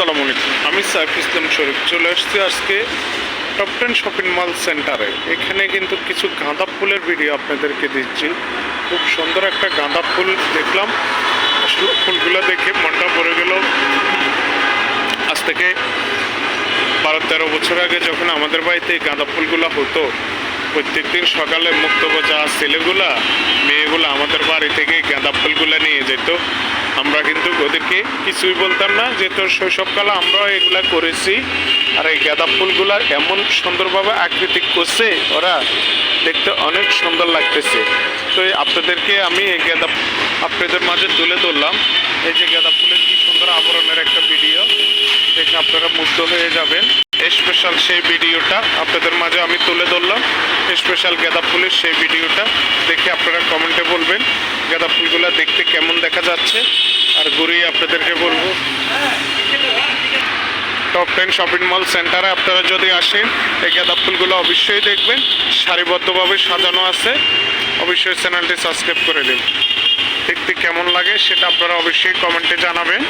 আসসালামু আলাইকুম। আমি সাইফ ইসলাম শরীফ চলে আসছি আজকে টপ 10 শপিং মল সেন্টারে। এখানে কিন্তু কিছু গাঁদা ফুলের ভিডিও আপনাদেরকে দিচ্ছি। খুব সুন্দর একটা গাঁদা ফুল দেখলাম, আসলে ফুলগুলো দেখে মনটা ভরে গেল। আজ থেকে 12-13 বছর আগে যখন আমাদের বাড়িতে এই গাঁদা ফুলগুলো হতো, প্রত্যেকদিন সকালে মুক্তবাজা ছেলেগুলা মেয়েগুলা আমাদের বাড়ি থেকে গাঁদা ফুলগুলো নিয়ে যেত। আমরা কিন্তু ওদেরকে কিছুই বলতাম না, যেহেতু শৈশবকালে আমরা এগুলা করেছি। আর এই গাঁদা ফুলগুলা এমন সুন্দরভাবে আকৃতি করছে, ওরা দেখতে অনেক সুন্দর লাগতেছে। তো আপনাদেরকে আমি এই গাঁদা আপনাদের মাঝে তুলে ধরলাম। এই যে গাঁদা ফুলের কি সুন্দর আবরণের একটা ভিডিও দেখে আপনারা মুগ্ধ হয়ে যাবেন। স্পেশাল সেই ভিডিওটা আপনাদের মাঝে আমি তুলে ধরলাম। স্পেশাল গাঁদা ফুলের সেই ভিডিওটা দেখে আপনারা কমেন্টে বলবেন গাঁদা ফুলগুলো দেখতে কেমন দেখা যাচ্ছে। আর ঘুরিয়ে আপনাদেরকে বলবো, টপ 10 শপিং মল সেন্টারে আপনারা যদি আসেন এই গাঁদা ফুলগুলো অবশ্যই দেখবেন, সারিবদ্ধভাবে সাজানো আছে। অবশ্যই চ্যানেলটি সাবস্ক্রাইব করে দিন। দেখতে কেমন লাগে সেটা আপনারা অবশ্যই কমেন্টে জানাবেন।